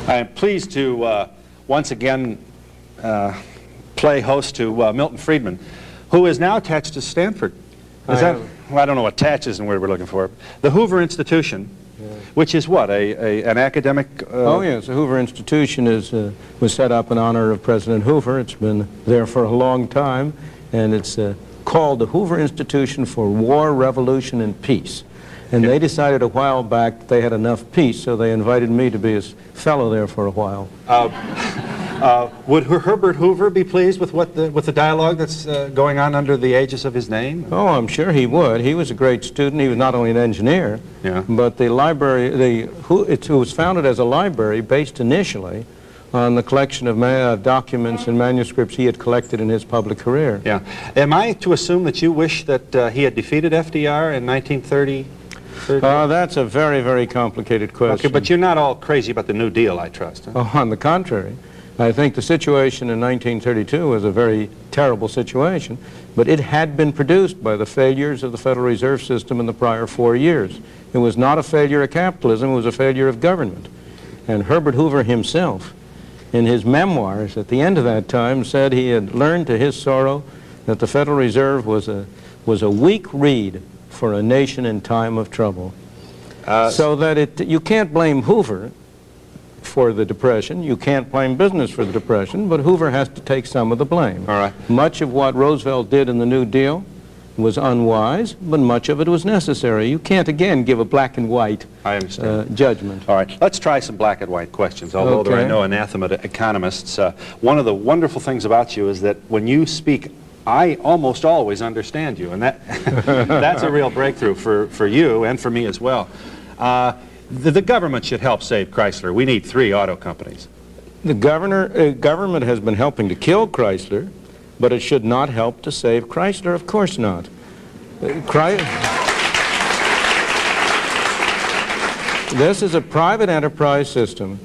I am pleased to once again play host to Milton Friedman, who is now attached to Stanford. Well, I don't know what attached is and where we're looking for. The Hoover Institution, which is what, an academic... Oh, yes. The Hoover Institution was set up in honor of President Hoover. It's been there for a long time, and it's called the Hoover Institution for War, Revolution, and Peace. And they decided a while back they had enough peace, so they invited me to be a fellow there for a while. Would Herbert Hoover be pleased with the dialogue that's going on under the aegis of his name? Oh, I'm sure he would. He was a great student. He was not only an engineer, but the library, it was founded as a library based initially on the collection of documents and manuscripts he had collected in his public career. Yeah. Am I to assume that you wish that he had defeated FDR in 1930? That's a very, very complicated question. Okay, but you're not all crazy about the New Deal, I trust. Huh? Oh, on the contrary. I think the situation in 1932 was a very terrible situation, but it had been produced by the failures of the Federal Reserve System in the prior 4 years. It was not a failure of capitalism, it was a failure of government. And Herbert Hoover himself, in his memoirs at the end of that time, said he had learned to his sorrow that the Federal Reserve was a weak reed for a nation in time of trouble. So that you can't blame Hoover for the Depression, you can't blame business for the Depression, but Hoover has to take some of the blame. All right. Much of what Roosevelt did in the New Deal was unwise, but much of it was necessary. You can't, again, give a black and white judgment. All right, let's try some black and white questions, although there are no anathema to economists. One of the wonderful things about you is that when you speak, I almost always understand you, and that's a real breakthrough for you and for me as well. The government should help save Chrysler. We need 3 auto companies. The government has been helping to kill Chrysler, but it should not help to save Chrysler. Of course not. This is a private enterprise system.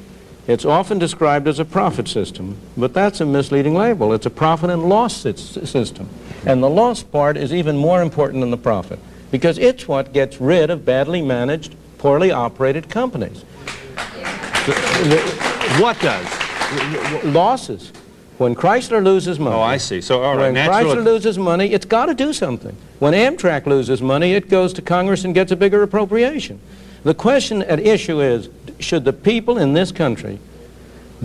It's often described as a profit system, but that's a misleading label. It's a profit and loss system. And the loss part is even more important than the profit, because it's what gets rid of badly managed, poorly operated companies. What does? Losses. When Chrysler loses money. Oh, I see. So, all right. When Chrysler loses money, it's got to do something. When Amtrak loses money, it goes to Congress and gets a bigger appropriation. The question at issue is, should the people in this country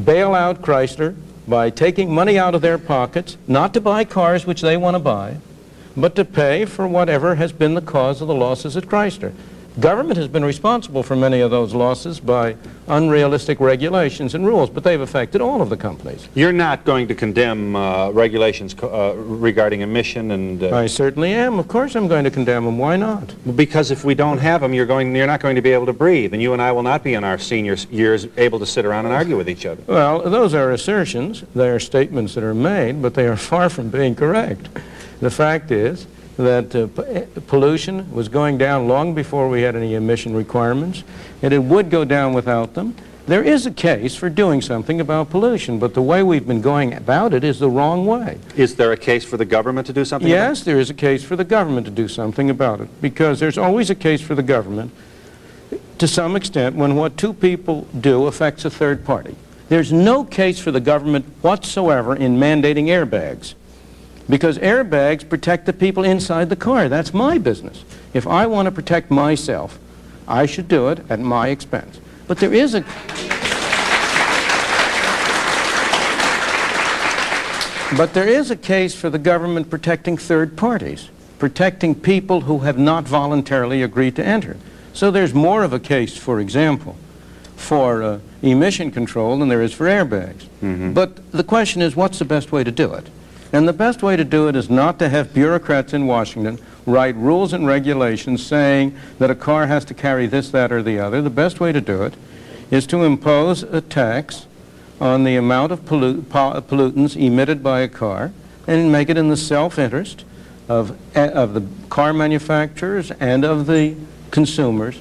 bail out Chrysler by taking money out of their pockets, not to buy cars which they want to buy, but to pay for whatever has been the cause of the losses at Chrysler? Government has been responsible for many of those losses by unrealistic regulations and rules, but they've affected all of the companies. You're not going to condemn regulations regarding emission and... I certainly am. Of course I'm going to condemn them. Why not? Because if we don't have them, you're not going to be able to breathe, and you and I will not be in our senior years able to sit around and argue with each other. Well, those are assertions. They are statements that are made, but they are far from being correct. The fact is that pollution was going down long before we had any emission requirements, and it would go down without them. There is a case for doing something about pollution, but the way we've been going about it is the wrong way. Is there a case for the government to do something about it? Yes, there is a case for the government to do something about it, because there's always a case for the government to some extent when what 2 people do affects a third party. There's no case for the government whatsoever in mandating airbags, because airbags protect the people inside the car. That's my business. If I want to protect myself, I should do it at my expense. But there is a... But there is a case for the government protecting third parties, protecting people who have not voluntarily agreed to enter. So there's more of a case, for example, for emission control than there is for airbags. But the question is, what's the best way to do it? And the best way to do it is not to have bureaucrats in Washington write rules and regulations saying that a car has to carry this, that, or the other. The best way to do it is to impose a tax on the amount of pollutants emitted by a car and make it in the self-interest of the car manufacturers and of the consumers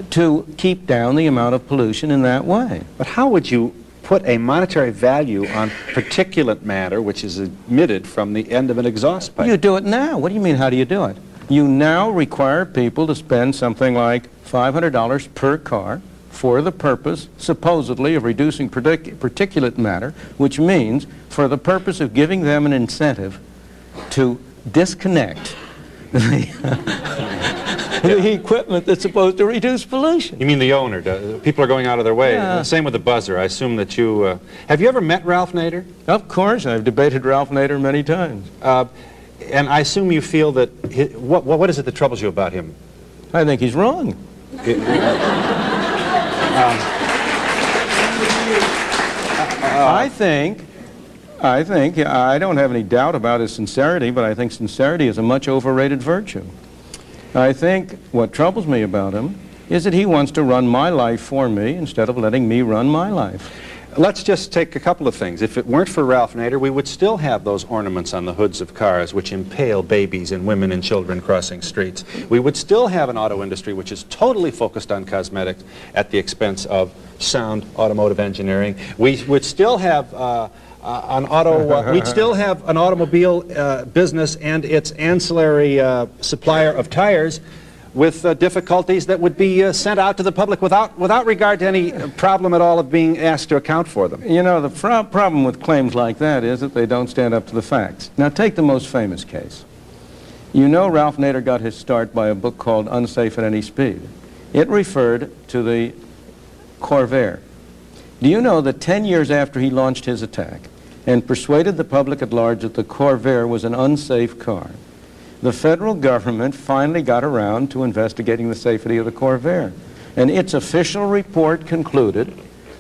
to keep down the amount of pollution in that way. But how would you put a monetary value on particulate matter which is emitted from the end of an exhaust pipe? You do it now. What do you mean, how do you do it? You now require people to spend something like $500 per car for the purpose, supposedly, of reducing particulate matter, which means for the purpose of giving them an incentive to disconnect the equipment that's supposed to reduce pollution. You mean the owner? People are going out of their way. Yeah. Same with the buzzer. I assume that you... have you ever met Ralph Nader? Of course, I've debated Ralph Nader many times. And I assume you feel that... what is it that troubles you about him? I think he's wrong. I don't have any doubt about his sincerity, but I think sincerity is a much overrated virtue. I think what troubles me about him is that he wants to run my life for me instead of letting me run my life. Let's just take a couple of things. If it weren't for Ralph Nader, we would still have those ornaments on the hoods of cars which impale babies and women and children crossing streets. We would still have an auto industry which is totally focused on cosmetics at the expense of sound automotive engineering. We would still have we'd still have an automobile business and its ancillary supplier of tires with difficulties that would be sent out to the public without regard to any problem at all of being asked to account for them. You know, the problem with claims like that is that they don't stand up to the facts. Now, take the most famous case. You know Ralph Nader got his start by a book called Unsafe at Any Speed. It referred to the Corvair. Do you know that 10 years after he launched his attack and persuaded the public at large that the Corvair was an unsafe car, the federal government finally got around to investigating the safety of the Corvair. And its official report concluded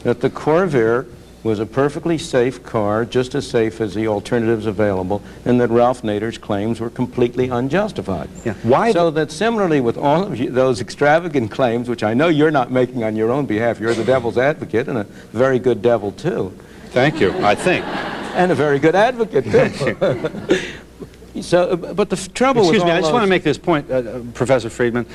that the Corvair was a perfectly safe car, just as safe as the alternatives available, and that Ralph Nader's claims were completely unjustified. Yeah. Why? So that similarly with all of those extravagant claims, which I know you're not making on your own behalf, you're the devil's advocate, and a very good devil, too. Thank you, I think. And a very good advocate, too. So, but the trouble with Excuse me, I just want to make this point, Professor Friedman.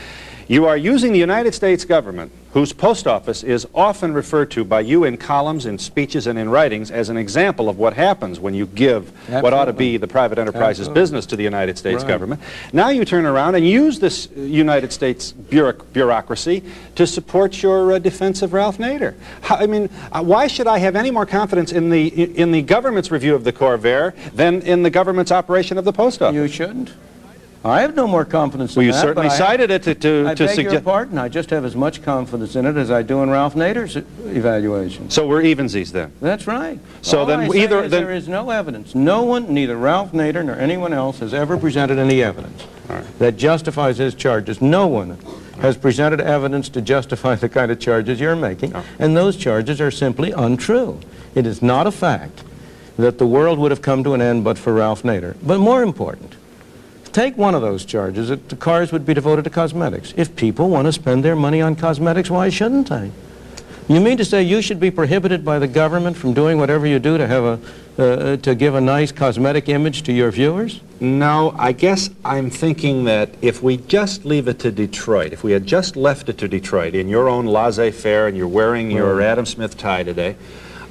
You are using the United States government, whose post office is often referred to by you in columns, in speeches, and in writings as an example of what happens when you give what ought to be the private enterprise's business to the United States government. Now you turn around and use this United States bureaucracy to support your defense of Ralph Nader. I mean, why should I have any more confidence in the government's review of the Corvair than in the government's operation of the post office? You shouldn't. I have no more confidence in well, you that. certainly cited it to suggest. I beg your pardon. I just have as much confidence in it as I do in Ralph Nader's evaluation. So we're evensies then. That's right. So then there is no evidence. No one, neither Ralph Nader nor anyone else, has ever presented any evidence that justifies his charges. No one has presented evidence to justify the kind of charges you're making, and those charges are simply untrue. It is not a fact that the world would have come to an end but for Ralph Nader. But more important, take one of those charges, that the cars would be devoted to cosmetics. If people want to spend their money on cosmetics, why shouldn't they? You mean to say you should be prohibited by the government from doing whatever you do to have to give a nice cosmetic image to your viewers? No, I guess I'm thinking that if we just leave it to Detroit, if we had just left it to Detroit in your own laissez-faire and you're wearing your Adam Smith tie today.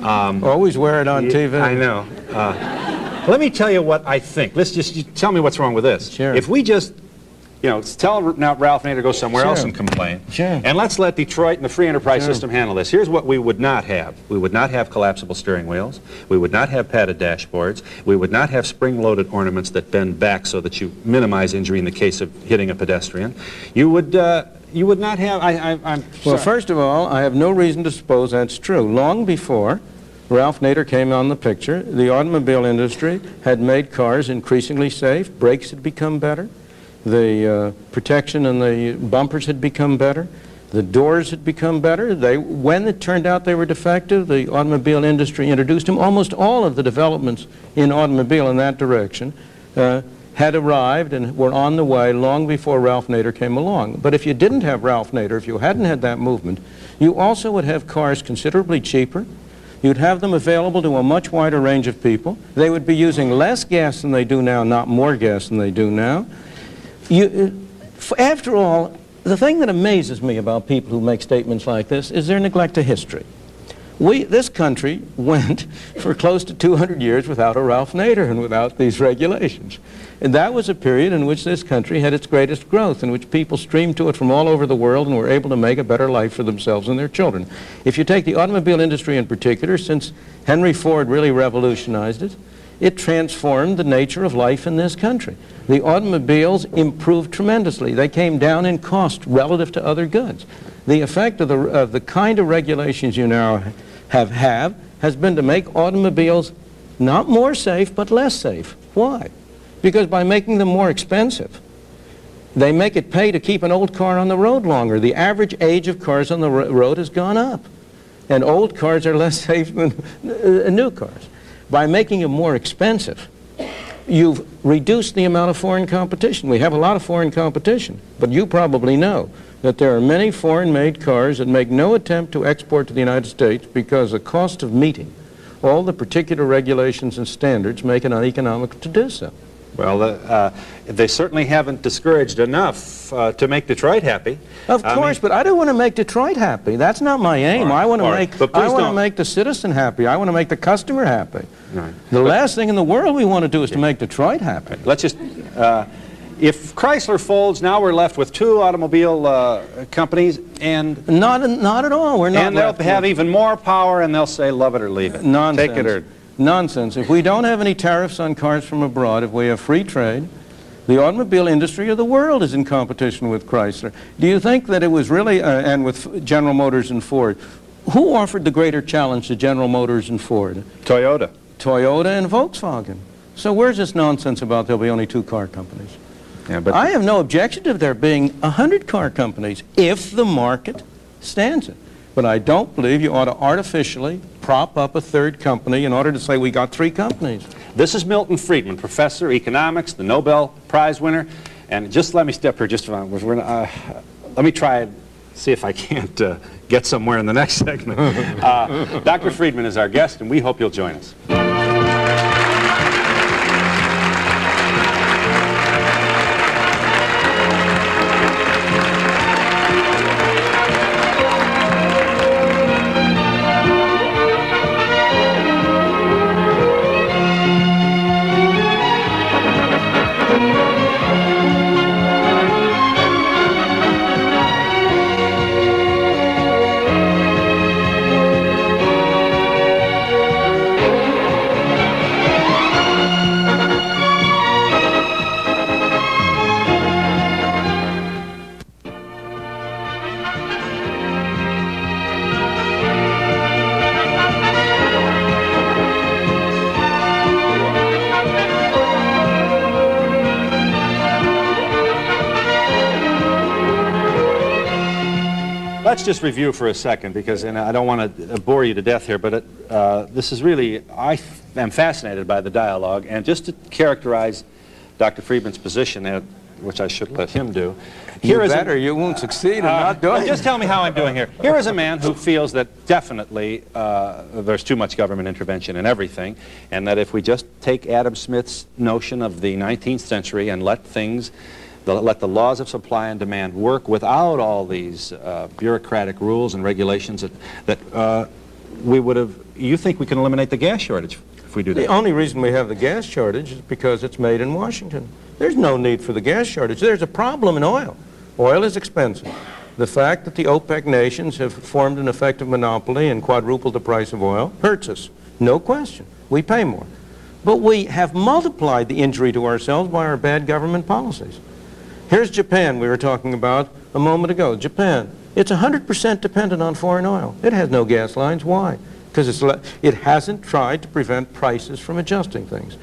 Always wear it on TV. I know. Let me tell you what I think. Let's just tell me what's wrong with this. Sure. If we just, you know, tell now Ralph Nader to go somewhere else and complain. Sure. And let's let Detroit and the free enterprise system handle this. Here's what we would not have. We would not have collapsible steering wheels. We would not have padded dashboards. We would not have spring-loaded ornaments that bend back so that you minimize injury in the case of hitting a pedestrian. You would not have. I'm well, first of all, I have no reason to suppose that's true. Long before Ralph Nader came on the picture, the automobile industry had made cars increasingly safe. Brakes had become better. The protection and the bumpers had become better. The doors had become better. When it turned out they were defective, the automobile industry introduced them. Almost all of the developments in automobile in that direction had arrived and were on the way long before Ralph Nader came along. But if you didn't have Ralph Nader, if you hadn't had that movement, you also would have cars considerably cheaper. You'd have them available to a much wider range of people. They would be using less gas than they do now, not more gas than they do now. After all, the thing that amazes me about people who make statements like this is their neglect of history. This country went for close to 200 years without a Ralph Nader and without these regulations. And that was a period in which this country had its greatest growth, in which people streamed to it from all over the world and were able to make a better life for themselves and their children. If you take the automobile industry in particular, since Henry Ford really revolutionized it, it transformed the nature of life in this country. The automobiles improved tremendously. They came down in cost relative to other goods. The effect of the kind of regulations you now have has been to make automobiles not more safe, but less safe. Why? Because by making them more expensive, they make it pay to keep an old car on the road longer. The average age of cars on the road has gone up, and old cars are less safe than new cars. By making them more expensive, you've reduced the amount of foreign competition. We have a lot of foreign competition, but you probably know that there are many foreign-made cars that make no attempt to export to the United States because the cost of meeting all the particular regulations and standards make it uneconomical to do so. Well, they certainly haven't discouraged enough to make Detroit happy. Of course, but I don't want to make Detroit happy. That's not my aim. I want to make the citizen happy. I want to make the customer happy. Right. The last thing in the world we want to do is to make Detroit happy. Let's just, if Chrysler folds, now we're left with 2 automobile companies, and not at all. We're not. And they'll have even more power, and they'll say, "Love it or leave it." Nonsense. Take it or. Nonsense. If we don't have any tariffs on cars from abroad, if we have free trade, the automobile industry of the world is in competition with Chrysler. Do you think that it was really, and with General Motors and Ford, who offered the greater challenge to General Motors and Ford? Toyota. Toyota and Volkswagen. So where's this nonsense about there'll be only 2 car companies? Yeah, but I have no objection to there being 100 car companies if the market stands it. But I don't believe you ought to artificially prop up a 3rd company in order to say we got 3 companies. This is Milton Friedman, professor, economics, the Nobel Prize winner. And just let me step here just a moment. Let me try and see if I can't get somewhere in the next segment. Dr. Friedman is our guest, and we hope you'll join us. Let's just review for a second, because and I don't want to bore you to death here, but this is really, I am fascinated by the dialogue, and just to characterize Dr. Friedman's position, which I should let him do. You won't succeed in not doing it. Just tell me how I'm doing here. Here is a man who feels that definitely there's too much government intervention in everything, and that if we just take Adam Smith's notion of the 19th century and let the laws of supply and demand work without all these bureaucratic rules and regulations, that we would have, you think we can eliminate the gas shortage if we do that? The only reason we have the gas shortage is because it's made in Washington. There's no need for the gas shortage. There's a problem in oil. Oil is expensive. The fact that the OPEC nations have formed an effective monopoly and quadrupled the price of oil hurts us. No question. We pay more. But we have multiplied the injury to ourselves by our bad government policies. Here's Japan we were talking about a moment ago. Japan, it's 100% dependent on foreign oil. It has no gas lines. Why? Because it hasn't tried to prevent prices from adjusting things.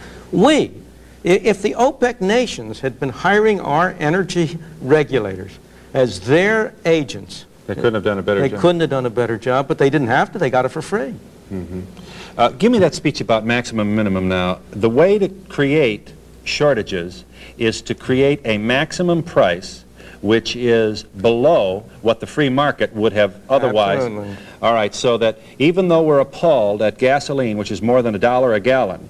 If the OPEC nations had been hiring our energy regulators as their agents, they couldn't have done a better job. They couldn't have done a better job, but they didn't have to. They got it for free. Mm-hmm. Give me that speech about maximum and minimum now. The way to create shortages is to create a maximum price which is below what the free market would have otherwise. Absolutely. All right, so that even though we're appalled at gasoline, which is more than $1 a gallon,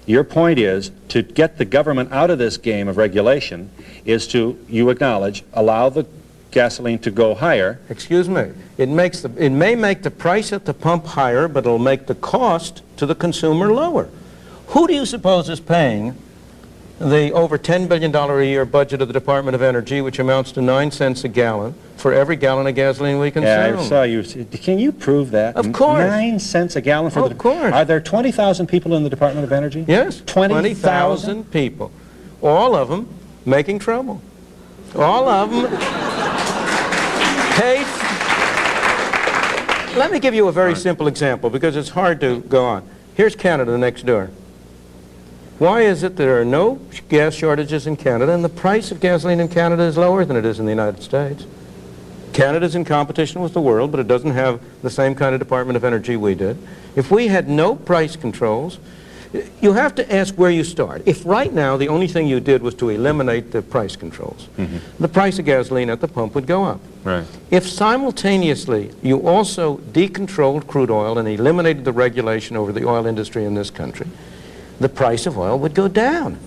your point is to get the government out of this game of regulation is to, you acknowledge, allow the gasoline to go higher. Excuse me. It may make the price at the pump higher, but it'll make the cost to the consumer lower. Who do you suppose is paying the over $10 billion a year budget of the Department of Energy, which amounts to 9 cents a gallon for every gallon of gasoline we consume? Yeah, I saw you. Can you prove that? Of course. 9 cents a gallon for Of course. Are there 20,000 people in the Department of Energy? Yes. 20,000 people. All of them making trouble. All of them paid. Let me give you a very simple example because it's hard to go on. Here's Canada next door. Why is it there are no gas shortages in Canada and the price of gasoline in Canada is lower than it is in the United States? Canada's in competition with the world, but it doesn't have the same kind of Department of Energy we did. If we had no price controls, you have to ask where you start. If right now the only thing you did was to eliminate the price controls, the price of gasoline at the pump would go up. Right. If simultaneously you also decontrolled crude oil and eliminated the regulation over the oil industry in this country, the price of oil would go down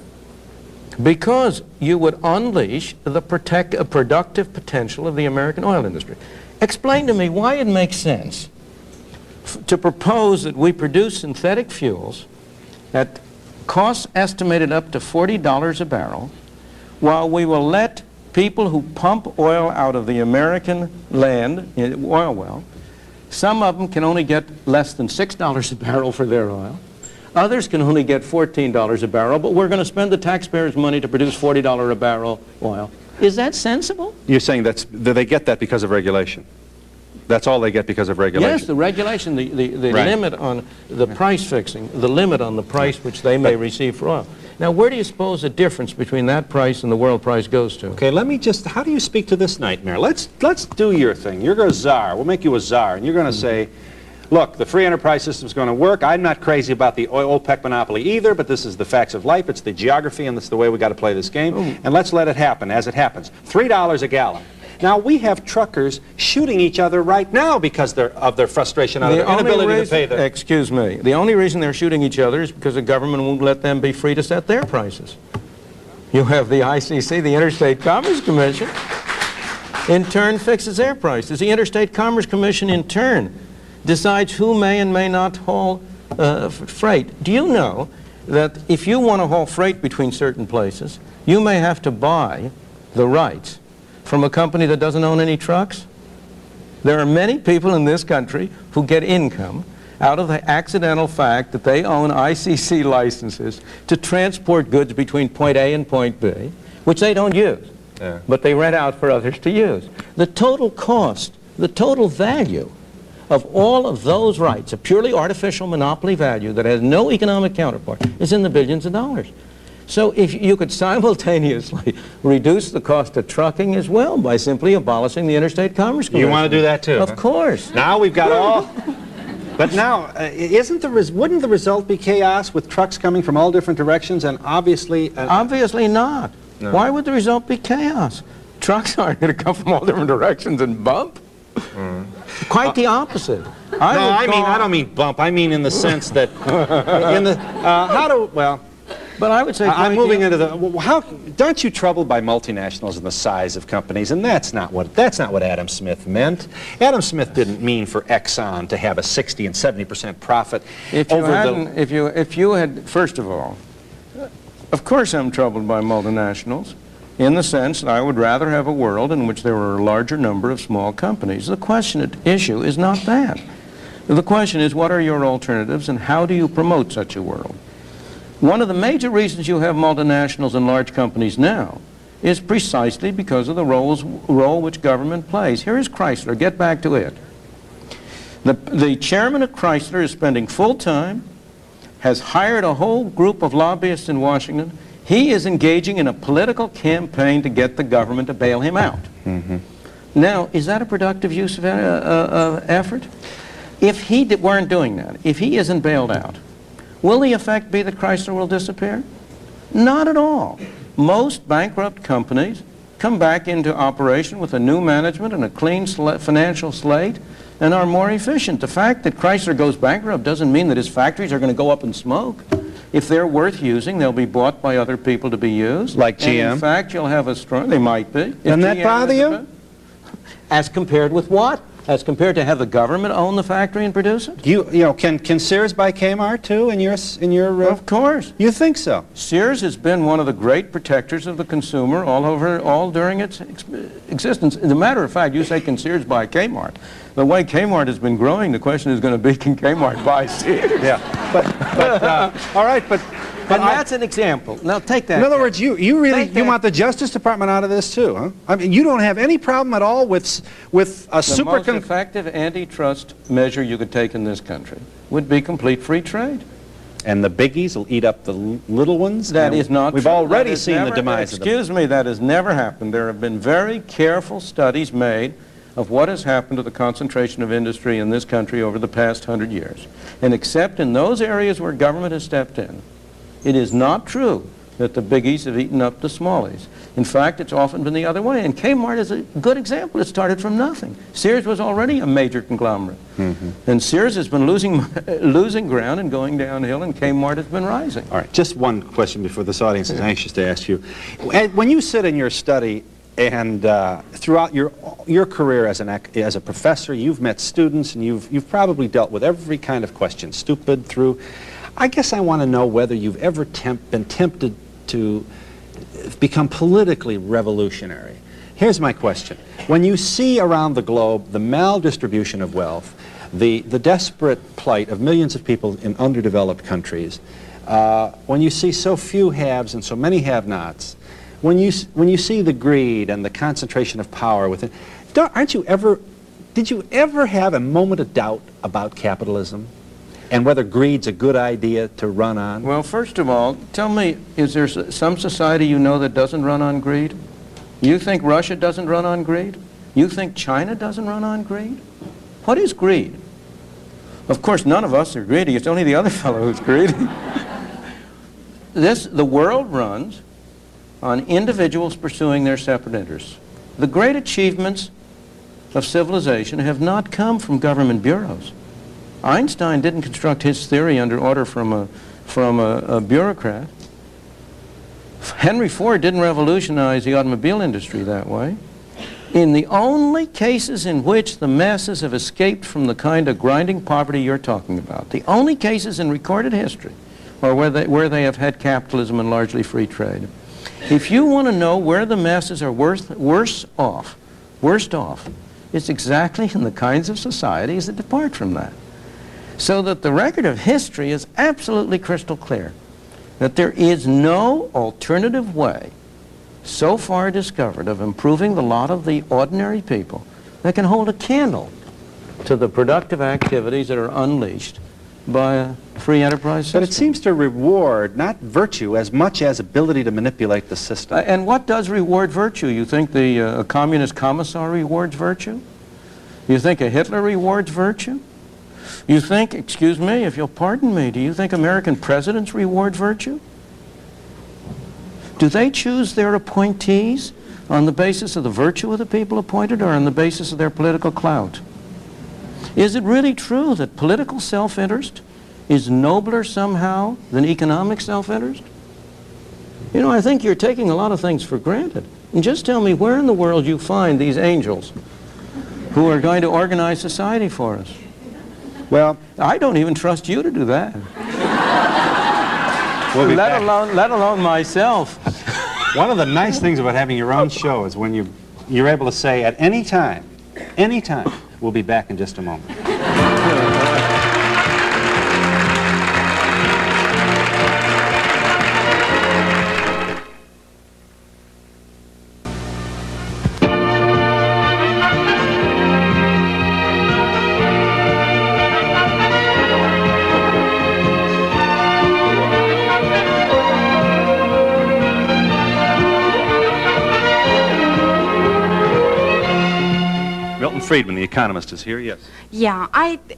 because you would unleash the productive potential of the American oil industry. Explain to me why it makes sense to propose that we produce synthetic fuels at costs estimated up to $40 a barrel, while we will let people who pump oil out of the American land, oil well, some of them can only get less than $6 a barrel for their oil. Others can only get $14 a barrel, but we're going to spend the taxpayers' money to produce $40 a barrel oil. Is that sensible? You're saying that they get that because of regulation? That's all they get because of regulation? Yes, the regulation, the limit on the price fixing, the limit on the price which they may receive for oil. Now, where do you suppose the difference between that price and the world price goes to? Okay, let me just, how do you speak to this nightmare? Let's do your thing. You're a czar. We'll make you a czar, and you're going to say, look, the free enterprise system is going to work. I'm not crazy about the OPEC monopoly either, but this is the facts of life. It's the geography, and it's the way we got to play this game. And let's let it happen as it happens. $3 a gallon. Now, we have truckers shooting each other right now because of their frustration out of their inability to pay them. Excuse me. The only reason they're shooting each other is because the government won't let them be free to set their prices. You have the ICC, the Interstate Commerce Commission, in turn fixes their prices. The Interstate Commerce Commission, in turn, decides who may and may not haul freight. Do you know that if you want to haul freight between certain places, you may have to buy the rights from a company that doesn't own any trucks? There are many people in this country who get income out of the accidental fact that they own ICC licenses to transport goods between point A and point B, which they don't use, but they rent out for others to use. The total cost, the total value of all of those rights, a purely artificial monopoly value that has no economic counterpart, is in the billions of dollars. So if you could simultaneously reduce the cost of trucking as well by simply abolishing the Interstate Commerce Commission. You want to do that too? Of course. Now we've got all... But now, wouldn't the result be chaos with trucks coming from all different directions and obviously... Obviously not. No. Why would the result be chaos? Trucks aren't going to come from all different directions and bump. Quite the opposite. I don't mean bump. I mean in the sense that But I would say I'm moving into the aren't you troubled by multinationals and the size of companies? And that's not what Adam Smith meant. Adam Smith didn't mean for Exxon to have a 60 and 70% profit. If you had, first of all, of course I'm troubled by multinationals, in the sense that I would rather have a world in which there were a larger number of small companies. The question at issue is not that. The question is, what are your alternatives and how do you promote such a world? One of the major reasons you have multinationals and large companies now is precisely because of the role which government plays. Here is Chrysler. Get back to it. The chairman of Chrysler is spending full time, has hired a whole group of lobbyists in Washington. He is engaging in a political campaign to get the government to bail him out. Now, is that a productive use of effort? If he weren't doing that, if he isn't bailed out, will the effect be that Chrysler will disappear? Not at all. Most bankrupt companies come back into operation with a new management and a clean financial slate and are more efficient. The fact that Chrysler goes bankrupt doesn't mean that his factories are going to go up in smoke. If they're worth using, they'll be bought by other people to be used. Like GM? And in fact, you'll have a strong... They might be. Doesn't that bother you? As compared with what? As compared to have the government own the factory and produce it? You know, can Sears buy Kmart too in your Of course. You think so? Sears has been one of the great protectors of the consumer all during its existence. As a matter of fact, you say, can Sears buy Kmart? The way Kmart has been growing, the question is going to be, can Kmart buy Sears? Yeah. But all right, but that's an example. Now take that. In other words, you really want the Justice Department out of this too, huh? I mean, you don't have any problem at all with a The most effective antitrust measure you could take in this country would be complete free trade. And the biggies will eat up the little ones? That is not We've true. already seen the demise of them. Excuse me, that has never happened. There have been very careful studies made of what has happened to the concentration of industry in this country over the past 100 years. And except in those areas where government has stepped in, it is not true that the biggies have eaten up the smallies. In fact, it's often been the other way. And Kmart is a good example. It started from nothing. Sears was already a major conglomerate. And Sears has been losing ground and going downhill, and Kmart has been rising. All right, just one question before this audience is anxious to ask you. When you sit in your study and throughout your career as a professor, you've met students and you've probably dealt with every kind of question, stupid through. I guess I want to know whether you've ever been tempted to become politically revolutionary. Here's my question. When you see around the globe the maldistribution of wealth, the desperate plight of millions of people in underdeveloped countries, when you see so few haves and so many have-nots, when you see the greed and the concentration of power within, did you ever have a moment of doubt about capitalism? And whether greed's a good idea to run on? Well, first of all, tell me, is there some society you know that doesn't run on greed? You think Russia doesn't run on greed? You think China doesn't run on greed? What is greed? Of course, none of us are greedy. It's only the other fellow who's greedy. The world runs on individuals pursuing their separate interests. The great achievements of civilization have not come from government bureaus. Einstein didn't construct his theory under order from a bureaucrat. Henry Ford didn't revolutionize the automobile industry that way. In the only cases in which the masses have escaped from the kind of grinding poverty you're talking about, the only cases in recorded history are where they have had capitalism and largely free trade. If you want to know where the masses are worst off, it's exactly in the kinds of societies that depart from that. So that the record of history is absolutely crystal clear, that there is no alternative way so far discovered of improving the lot of the ordinary people that can hold a candle to the productive activities that are unleashed by a free enterprise system. But it seems to reward not virtue as much as ability to manipulate the system. And what does reward virtue? You think a communist commissar rewards virtue? You think a Hitler rewards virtue? You think, excuse me, if you'll pardon me, do you think American presidents reward virtue? Do they choose their appointees on the basis of the virtue of the people appointed or on the basis of their political clout? Is it really true that political self-interest is nobler somehow than economic self-interest? You know, I think you're taking a lot of things for granted. And just tell me where in the world you find these angels who are going to organize society for us. Well, I don't even trust you to do that. Let alone myself. One of the nice things about having your own show is when you're able to say at any time, we'll be back in just a moment. Milton Friedman, the economist, is here. Yes. Yeah,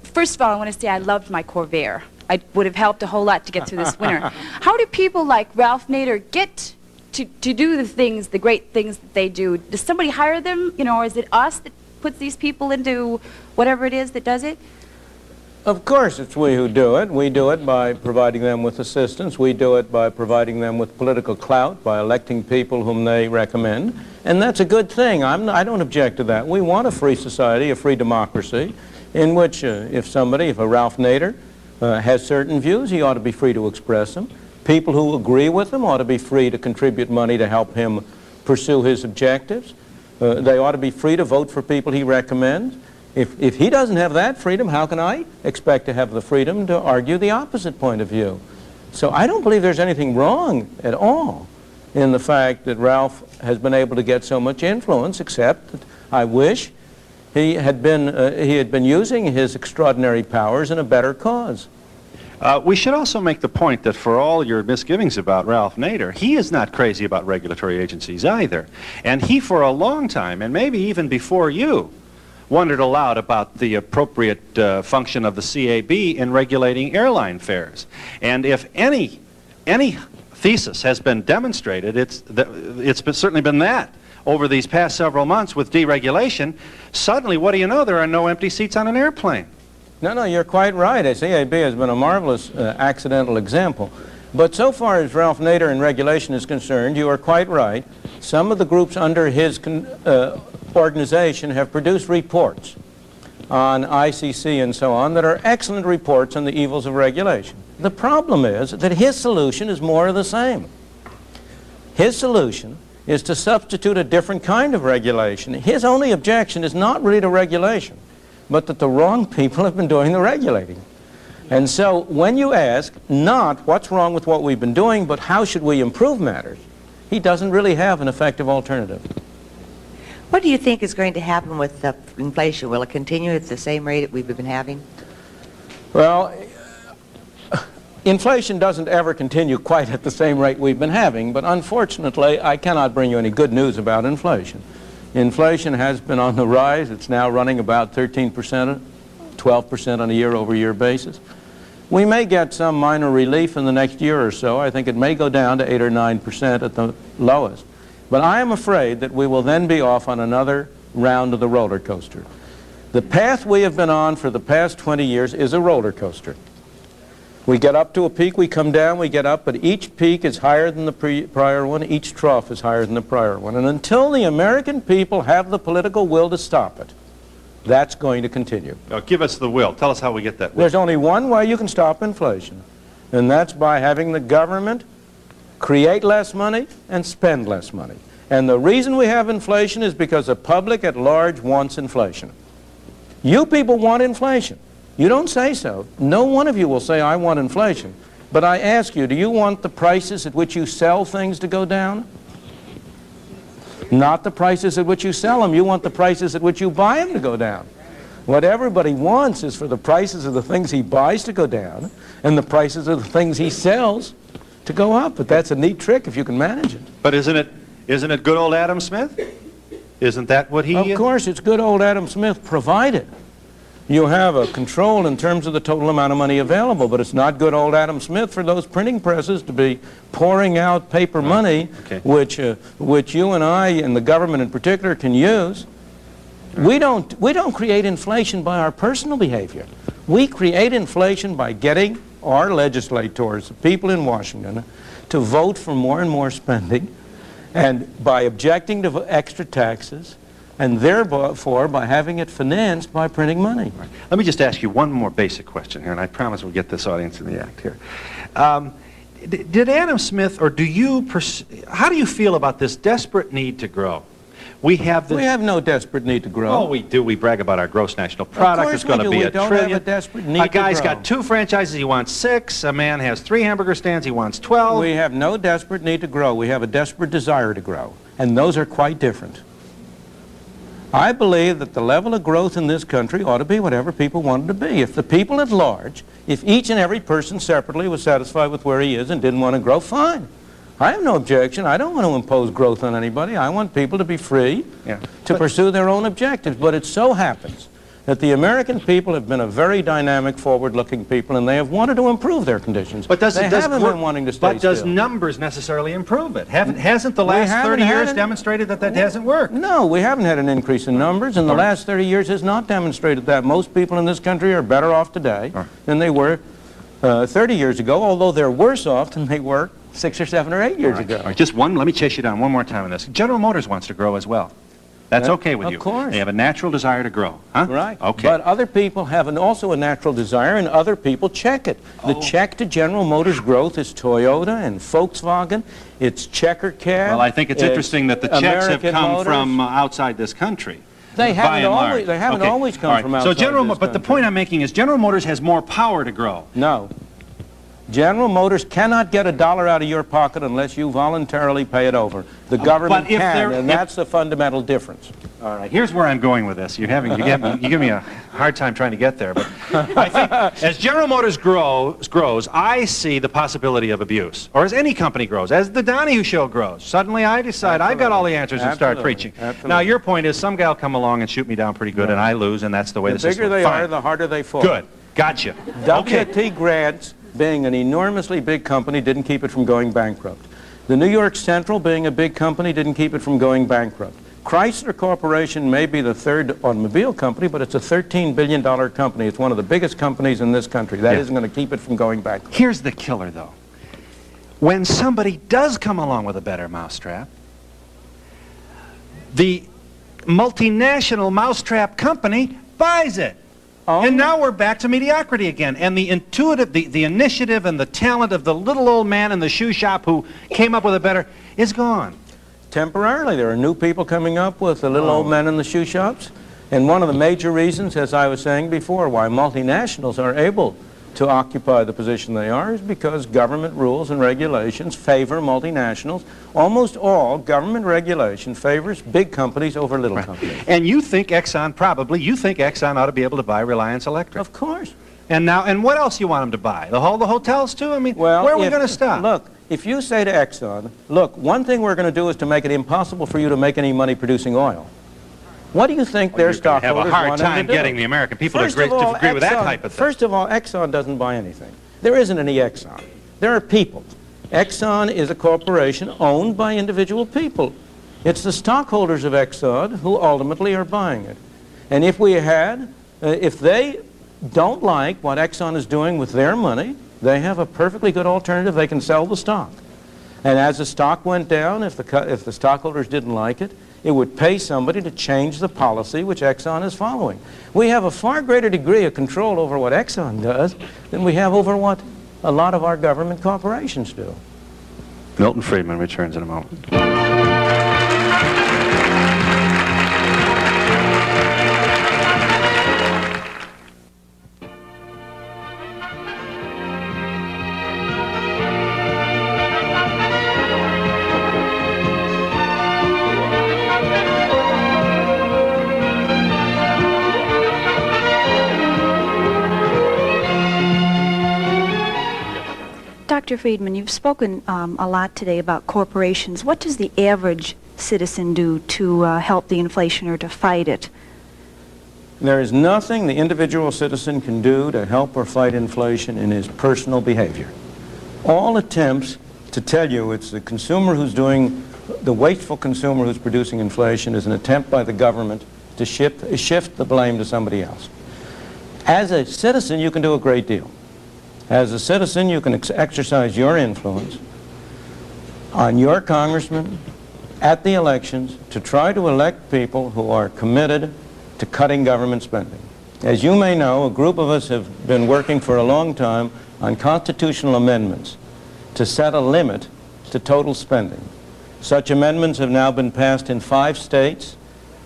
first of all, I want to say I loved my Corvair. I would have helped a whole lot to get through this winter. How do people like Ralph Nader get to do the great things that they do? Does somebody hire them, or is it us that puts these people into whatever it is that does it? Of course it's we who do it. We do it by providing them with assistance. We do it by providing them with political clout, by electing people whom they recommend. And that's a good thing. I don't object to that. We want a free society, a free democracy, in which if a Ralph Nader has certain views, he ought to be free to express them. People who agree with him ought to be free to contribute money to help him pursue his objectives. They ought to be free to vote for people he recommends. If he doesn't have that freedom, how can I expect to have the freedom to argue the opposite point of view? So I don't believe there's anything wrong at all in the fact that Ralph has been able to get so much influence, except that I wish he had been using his extraordinary powers in a better cause. We should also make the point that for all your misgivings about Ralph Nader, he is not crazy about regulatory agencies either. And he, for a long time, and maybe even before you, wondered aloud about the appropriate function of the CAB in regulating airline fares. And if any thesis has been demonstrated, it's certainly been that. Over these past several months with deregulation, suddenly, what do you know, there are no empty seats on an airplane. No, you're quite right. A CAB has been a marvelous accidental example. But so far as Ralph Nader and regulation is concerned, you are quite right. Some of the groups under his organization have produced reports on ICC and so on that are excellent reports on the evils of regulation. The problem is that his solution is more of the same. His solution is to substitute a different kind of regulation. His only objection is not really to regulation, but that the wrong people have been doing the regulating. And so when you ask not what's wrong with what we've been doing, but how should we improve matters, he doesn't really have an effective alternative. What do you think is going to happen with inflation? Will it continue at the same rate that we've been having? Well, inflation doesn't ever continue quite at the same rate we've been having, but unfortunately, I cannot bring you any good news about inflation. Inflation has been on the rise. It's now running about 13%, 12% on a year-over-year basis. We may get some minor relief in the next year or so. I think it may go down to 8 or 9% at the lowest. But I am afraid that we will then be off on another round of the roller coaster. The path we have been on for the past 20 years is a roller coaster. We get up to a peak, we come down, we get up, but each peak is higher than the prior one, each trough is higher than the prior one. And until the American people have the political will to stop it, that's going to continue. Now, give us the will. Tell us how we get that will. There's only one way you can stop inflation, and that's by having the government create less money and spend less money. And the reason we have inflation is because the public at large wants inflation. You people want inflation. You don't say so. No one of you will say, I want inflation. But I ask you, do you want the prices at which you sell things to go down? Not the prices at which you sell them. You want the prices at which you buy them to go down. What everybody wants is for the prices of the things he buys to go down and the prices of the things he sells to go up. But that's a neat trick if you can manage it. But isn't it good old Adam Smith? Isn't that what he... Of course, it's good old Adam Smith, provided you have a control in terms of the total amount of money available. But it's not good old Adam Smith for those printing presses to be pouring out paper money, which you and I and the government in particular can use. We don't create inflation by our personal behavior. We create inflation by getting our legislators, the people in Washington, to vote for more and more spending, and by objecting to extra taxes, and therefore by having it financed by printing money. Right. Let me just ask you one more basic question here, and I promise we'll get this audience in the act here. Did Adam Smith, or do you, how do you feel about this desperate need to grow? We have no desperate need to grow. Oh, we do. We brag about our gross national product. It's going to be $1 trillion. We don't have a desperate need to grow. A guy's got 2 franchises. He wants 6. A man has 3 hamburger stands. He wants 12. We have no desperate need to grow. We have a desperate desire to grow. And those are quite different. I believe that the level of growth in this country ought to be whatever people want it to be. If the people at large, if each and every person separately was satisfied with where he is and didn't want to grow, fine. I have no objection. I don't want to impose growth on anybody. I want people to be free to pursue their own objectives. But it so happens that the American people have been a very dynamic, forward-looking people, and they have wanted to improve their conditions. But they haven't been wanting to stay But does still. numbers necessarily improve it? Hasn't the last 30 years demonstrated that hasn't worked? No, we haven't had an increase in numbers, and the last 30 years has not demonstrated that. Most people in this country are better off today than they were 30 years ago, although they're worse off than they were 6 or 7 or 8 years ago. All right, just one, let me chase you down one more time on this. General Motors wants to grow as well. That's okay with you. Of course. They have a natural desire to grow, huh? Right. Okay. But other people have also a natural desire, and other people check it. The check to General Motors growth is Toyota and Volkswagen. It's Checker Cab. Well, I think it's interesting that the checks American have come Motors. from outside this country. They by haven't and large. always. They haven't Okay. always come All right. from outside. So General, this but the country. point I'm making is General Motors has more power to grow. No. General Motors cannot get $1 out of your pocket unless you voluntarily pay it over. The government but if can, and that's the fundamental difference. All right, here's where I'm going with this. You give me a hard time trying to get there, but I think as General Motors grows, I see the possibility of abuse. Or as any company grows, as the Donahue show grows, suddenly I decide I've got all the answers and start preaching. Absolutely. Now your point is some guy will come along and shoot me down pretty good, and I lose, and that's the way the system. The bigger they Fine. are, the harder they fall. Good, gotcha. Okay. WT Grants, being an enormously big company, didn't keep it from going bankrupt. The New York Central, being a big company, didn't keep it from going bankrupt. Chrysler Corporation may be the third automobile company, but it's a $13 billion company. It's one of the biggest companies in this country. That isn't going to keep it from going bankrupt. Here's the killer, though. When somebody does come along with a better mousetrap, the multinational mousetrap company buys it. And now we're back to mediocrity again. And the initiative and the talent of the little old man in the shoe shop who came up with a better is gone. Temporarily, there are new people coming up with the little old men in the shoe shops. And one of the major reasons, as I was saying before, why multinationals are able to occupy the position they are is because government rules and regulations favor multinationals. Almost all government regulation favors big companies over little companies. And you think Exxon ought to be able to buy Reliance Electric? Of course. And what else you want them to buy? The hotels too? I mean, where are we going to stop? Look, if you say to Exxon, look, one thing we're going to do is to make it impossible for you to make any money producing oil. What do you think their stockholders want them to do? Have a hard time getting the American people to agree with that type of thing. First of all, Exxon doesn't buy anything. There isn't any Exxon. There are people. Exxon is a corporation owned by individual people. It's the stockholders of Exxon who ultimately are buying it. And if they don't like what Exxon is doing with their money, they have a perfectly good alternative. They can sell the stock. And as the stock went down, if the stockholders didn't like it, it would pay somebody to change the policy which Exxon is following. We have a far greater degree of control over what Exxon does than we have over what a lot of our government corporations do. Milton Friedman returns in a moment. Dr. Friedman, you've spoken a lot today about corporations. What does the average citizen do to help the inflation or to fight it? There is nothing the individual citizen can do to help or fight inflation in his personal behavior. All attempts to tell you it's the consumer who's doing, the wasteful consumer who's producing inflation is an attempt by the government to shift the blame to somebody else. As a citizen, you can do a great deal. As a citizen, you can exercise your influence on your congressman at the elections to try to elect people who are committed to cutting government spending. As you may know, a group of us have been working for a long time on constitutional amendments to set a limit to total spending. Such amendments have now been passed in 5 states.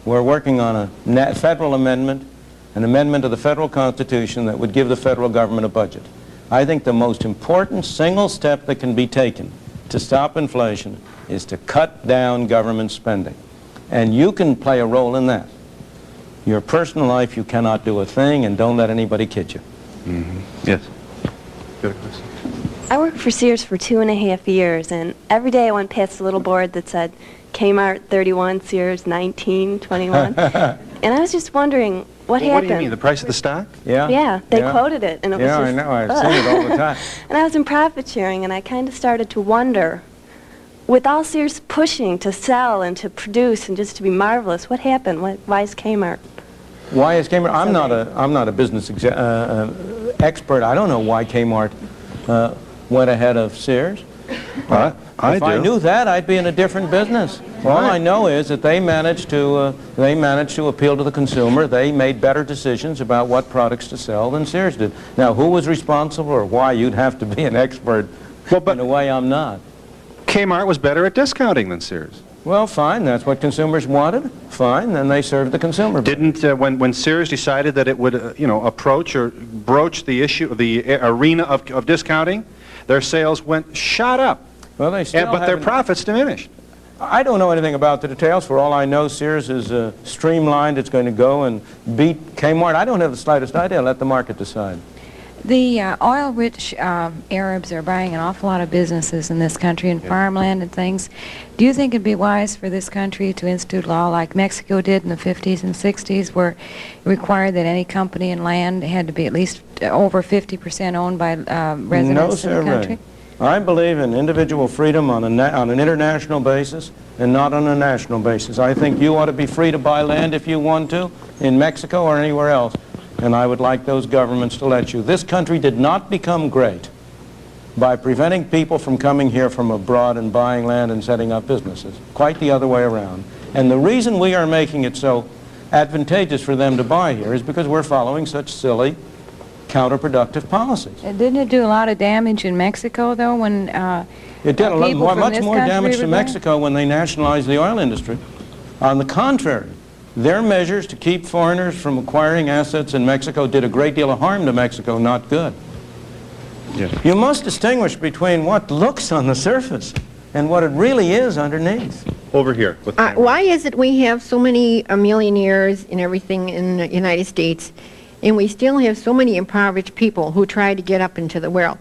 We're working on a federal amendment, an amendment of the federal Constitution that would give the federal government a budget. I think the most important single step that can be taken to stop inflation is to cut down government spending. And you can play a role in that. Your personal life, you cannot do a thing, and don't let anybody kid you. Yes. Good question. I worked for Sears for 2.5 years, and every day I went past a little board that said Kmart 31, Sears 19, 21. And I was just wondering, What happened? What do you mean, the price of the stock? Yeah? Yeah, they quoted it, and it was Yeah, just, I know. I've seen it all the time. And I was in profit sharing, and I kind of started to wonder, with all Sears pushing to sell and to produce and just to be marvelous, what happened? Why is Kmart? Why is Kmart? I'm not a business expert. I don't know why Kmart went ahead of Sears. If I knew that, I'd be in a different business. All I know is that they managed to appeal to the consumer. They made better decisions about what products to sell than Sears did. Now, who was responsible or why? You'd have to be an expert. In a way, I'm not. Kmart was better at discounting than Sears. Well, fine. That's what consumers wanted. Fine. Then they served the consumer. Didn't when Sears decided that it would approach or broach the issue of the arena of discounting, their sales shot up. Well, they still but their profits diminished. I don't know anything about the details. For all I know, Sears is streamlined. It's going to go and beat Kmart. I don't have the slightest idea. Let the market decide. The oil-rich Arabs are buying an awful lot of businesses in this country and farmland and things. Do you think it'd be wise for this country to institute law like Mexico did in the 50s and 60s, where it required that any company and land had to be at least over 50% owned by residents in the country? I believe in individual freedom on an international basis and not on a national basis. I think you ought to be free to buy land if you want to in Mexico or anywhere else. And I would like those governments to let you. This country did not become great by preventing people from coming here from abroad and buying land and setting up businesses. Quite the other way around. And the reason we are making it so advantageous for them to buy here is because we're following such silly, counterproductive policies. Didn't it do a lot of damage in Mexico, though, when it did much more damage to were Mexico when they nationalized the oil industry. On the contrary, their measures to keep foreigners from acquiring assets in Mexico did a great deal of harm to Mexico, not good. Yeah. You must distinguish between what looks on the surface and what it really is underneath. Over here. Why is it we have so many millionaires and everything in the United States, and we still have so many impoverished people who try to get up into the world?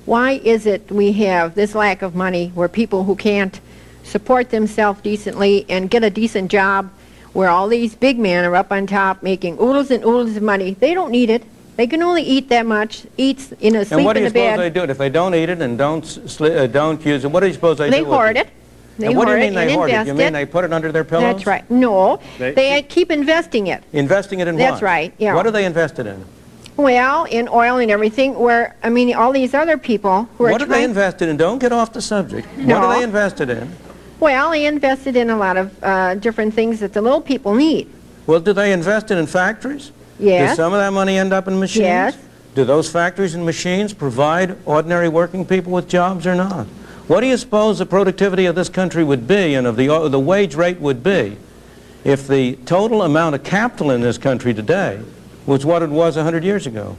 Why is it we have this lack of money where people who can't support themselves decently and get a decent job, where all these big men are up on top making oodles and oodles of money? They don't need it. They can only eat that much, sleep in the bed. And what do you suppose they do? If they don't eat it and don't use it, what do you suppose they do? They hoard it. They what do you mean they hoard it? You mean they put it under their pillows? That's right. No, they keep investing it. Investing it in what? That's right, yeah. What do they invest it in? Well, in oil and everything, where, I mean, all these other people who are What do they invest it in? Don't get off the subject. No. What do they invest it in? Well, they invested in a lot of different things that the little people need. Well, do they invest it in factories? Yes. Does some of that money end up in machines? Yes. Do those factories and machines provide ordinary working people with jobs or not? What do you suppose the productivity of this country would be and of the wage rate would be if the total amount of capital in this country today was what it was 100 years ago?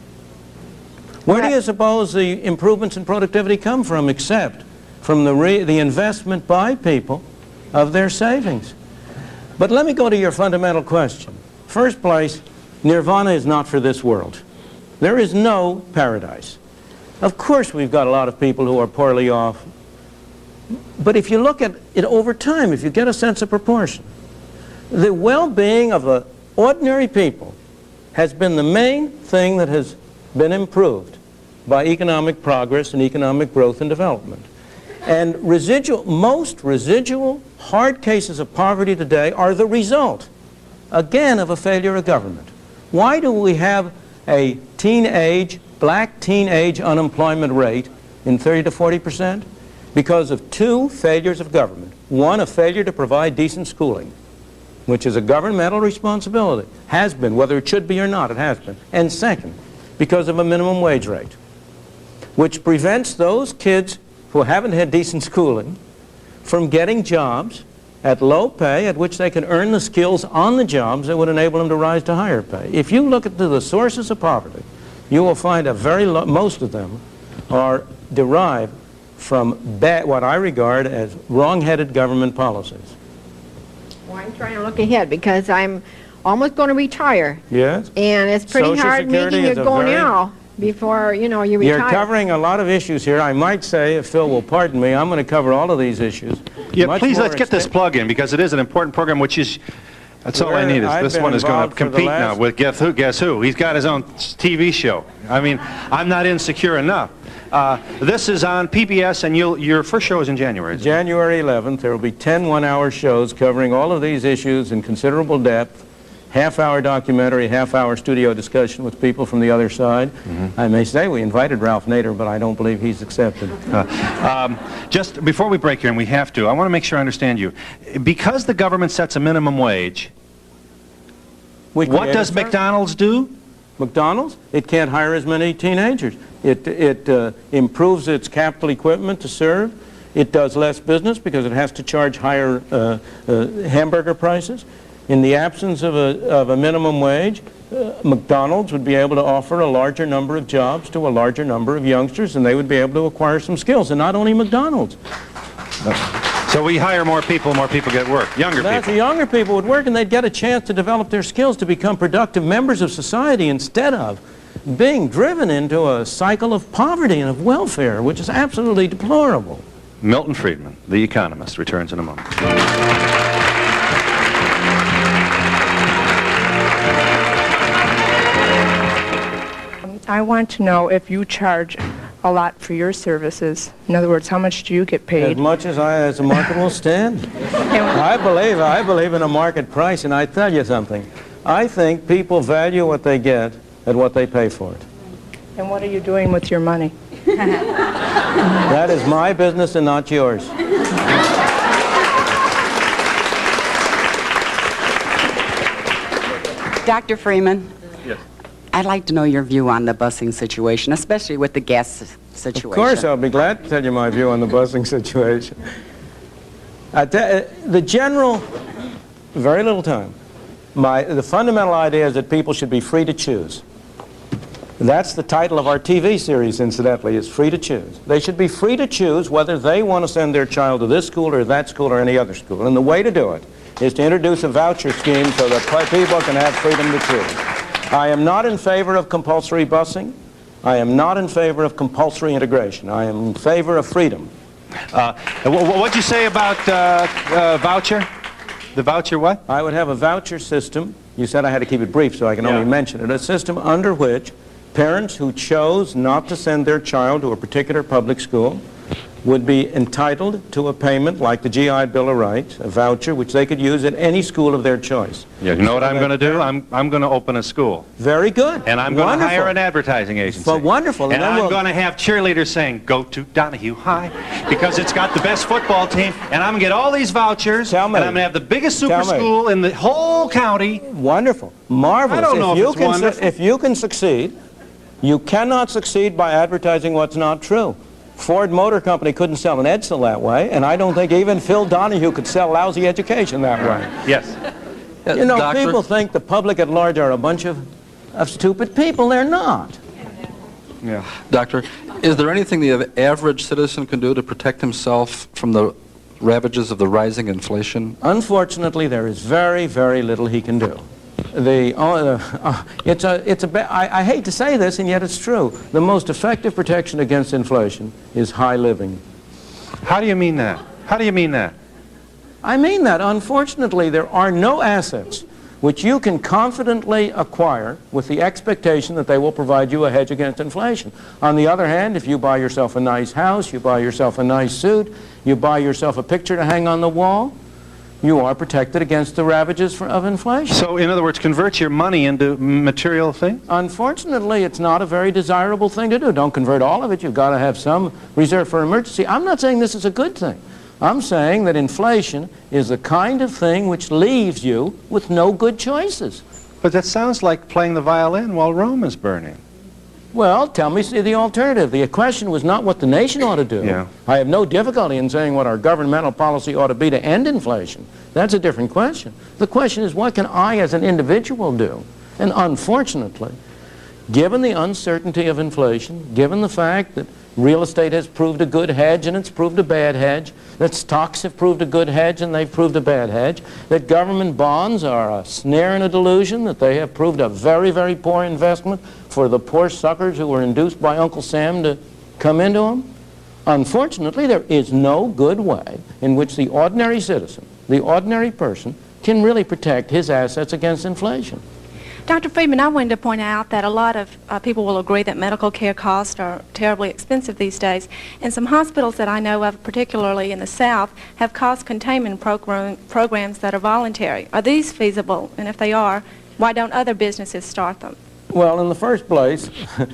Where do you suppose the improvements in productivity come from except from the investment by people of their savings? But let me go to your fundamental question. First place, nirvana is not for this world. There is no paradise. Of course we've got a lot of people who are poorly off. But if you look at it over time, if you get a sense of proportion, the well-being of the ordinary people has been the main thing that has been improved by economic progress and economic growth and development. And most residual hard cases of poverty today are the result, again, of a failure of government. Why do we have a black teenage unemployment rate in 30 to 40%? Because of two failures of government. One, a failure to provide decent schooling, which is a governmental responsibility. Has been, whether it should be or not, it has been. And second, because of a minimum wage rate, which prevents those kids who haven't had decent schooling from getting jobs at low pay at which they can earn the skills on the jobs that would enable them to rise to higher pay. If you look at the sources of poverty, you will find most of them are derived from what I regard as wrong-headed government policies. Well, I'm trying to look ahead because I'm almost going to retire. Yes? And it's pretty Social hard Security making is it a go very- now before, you retire. You're covering a lot of issues here. I might say, if Phil will pardon me, I'm going to cover all of these issues. Yeah, Much please, more let's get this extent- plug in, because it is an important program, which is That's all I need is this one is going to compete now with guess who? He's got his own TV show. I mean, I'm not insecure enough. This is on PBS, and your first show is in January. January 11th. There will be 10 one-hour shows covering all of these issues in considerable depth. Half-hour documentary, half-hour studio discussion with people from the other side. I may say we invited Ralph Nader, but I don't believe he's accepted. Just before we break here, and we have to, I want to make sure I understand you. Because the government sets a minimum wage, what does McDonald's do? McDonald's? It can't hire as many teenagers. It improves its capital equipment to serve. It does less business because it has to charge higher hamburger prices. In the absence of a minimum wage, McDonald's would be able to offer a larger number of jobs to a larger number of youngsters, and they would be able to acquire some skills. And not only McDonald's. So we hire more people get work. Younger people. The younger people would work, and they'd get a chance to develop their skills to become productive members of society instead of being driven into a cycle of poverty and of welfare, which is absolutely deplorable. Milton Friedman, the economist, returns in a moment. I want to know if you charge a lot for your services. In other words, how much do you get paid? As much as the market will stand. I believe in a market price, and I tell you something. I think people value what they get at what they pay for it. And what are you doing with your money? That is my business and not yours. Dr. Freeman. Yes. I'd like to know your view on the busing situation, especially with the gas situation. Of course, I'll be glad to tell you my view on the busing situation. The general, very little time. The fundamental idea is that people should be free to choose. That's the title of our TV series, incidentally, is Free to Choose. They should be free to choose whether they want to send their child to this school or that school or any other school. And the way to do it is to introduce a voucher scheme so that people can have freedom to choose. I am not in favor of compulsory busing. I am not in favor of compulsory integration. I am in favor of freedom. What'd you say about voucher? The voucher what? I would have a voucher system. You said I had to keep it brief, so I can only mention it. A system under which parents who chose not to send their child to a particular public school would be entitled to a payment like the GI Bill of Rights, a voucher which they could use at any school of their choice. Yeah, you know what I'm going to do? I'm going to open a school. Very good. And I'm going to hire an advertising agency. Well, wonderful. And I'm going to have cheerleaders saying, go to Donahue High, because it's got the best football team, and I'm going to get all these vouchers, and I'm going to have the biggest super school in the whole county. Wonderful. Marvelous. I don't know if it's wonderful. If you can succeed, you cannot succeed by advertising what's not true. Ford Motor Company couldn't sell an Edsel that way, and I don't think even Phil Donahue could sell lousy education that way. Yes. You know, people think the public at large are a bunch of stupid people. They're not. Yeah. Doctor, is there anything the average citizen can do to protect himself from the ravages of the rising inflation? Unfortunately, there is very, very little he can do. I hate to say this, and yet it's true. The most effective protection against inflation is high living. How do you mean that? How do you mean that? I mean that, unfortunately, there are no assets which you can confidently acquire with the expectation that they will provide you a hedge against inflation. On the other hand, if you buy yourself a nice house, you buy yourself a nice suit, you buy yourself a picture to hang on the wall, you are protected against the ravages of inflation. So, in other words, convert your money into material things? Unfortunately, it's not a very desirable thing to do. Don't convert all of it. You've got to have some reserve for emergency. I'm not saying this is a good thing. I'm saying that inflation is the kind of thing which leaves you with no good choices. But that sounds like playing the violin while Rome is burning. Well, tell me the alternative. The question was not what the nation ought to do. Yeah. I have no difficulty in saying what our governmental policy ought to be to end inflation. That's a different question. The question is, what can I as an individual do? And unfortunately, given the uncertainty of inflation, given the fact that real estate has proved a good hedge and it's proved a bad hedge, that stocks have proved a good hedge and they've proved a bad hedge, that government bonds are a snare and a delusion, that they have proved a very, very poor investment for the poor suckers who were induced by Uncle Sam to come into them. Unfortunately, there is no good way in which the ordinary citizen, the ordinary person, can really protect his assets against inflation. Dr. Friedman, I wanted to point out that a lot of people will agree that medical care costs are terribly expensive these days, and some hospitals that I know of, particularly in the South, have cost containment programs that are voluntary. Are these feasible? And if they are, why don't other businesses start them? Well, in the first place,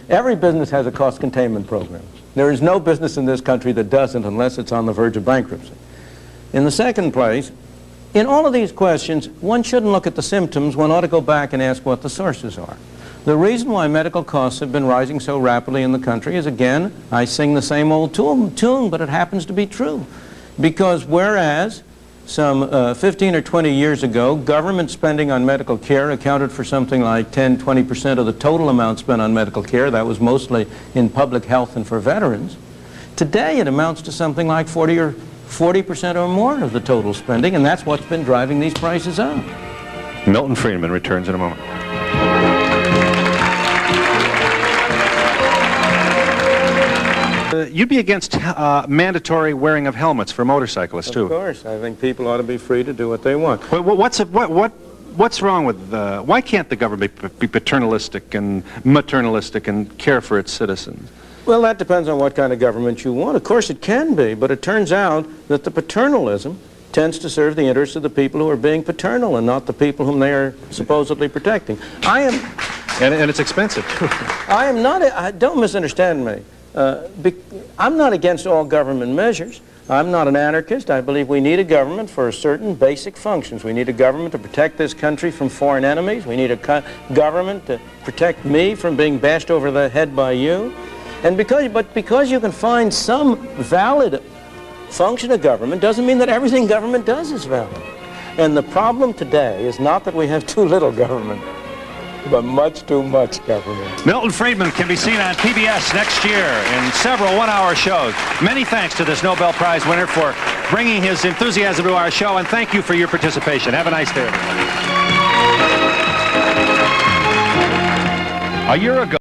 every business has a cost containment program. There is no business in this country that doesn't unless it's on the verge of bankruptcy. In the second place, in all of these questions, one shouldn't look at the symptoms. One ought to go back and ask what the sources are. The reason why medical costs have been rising so rapidly in the country is, again, I sing the same old tune, but it happens to be true. Because whereas some 15 or 20 years ago, government spending on medical care accounted for something like 10–20% of the total amount spent on medical care. That was mostly in public health and for veterans. Today, it amounts to something like 40% or more of the total spending, and that's what's been driving these prices up. Milton Friedman returns in a moment. You'd be against mandatory wearing of helmets for motorcyclists, too. Of course. I think people ought to be free to do what they want. What's wrong with, why can't the government be paternalistic and maternalistic and care for its citizens? Well, that depends on what kind of government you want. Of course it can be, but it turns out that the paternalism tends to serve the interests of the people who are being paternal and not the people whom they are supposedly protecting. And it's expensive, too. I am not, don't misunderstand me. I'm not against all government measures. I'm not an anarchist. I believe we need a government for certain basic functions. We need a government to protect this country from foreign enemies. We need a government to protect me from being bashed over the head by you. And because you can find some valid function of government doesn't mean that everything government does is valid. And the problem today is not that we have too little government, but much too much government. Milton Friedman can be seen on PBS next year in several one-hour shows. Many thanks to this Nobel Prize winner for bringing his enthusiasm to our show, and thank you for your participation. Have a nice day, everybody. A year ago,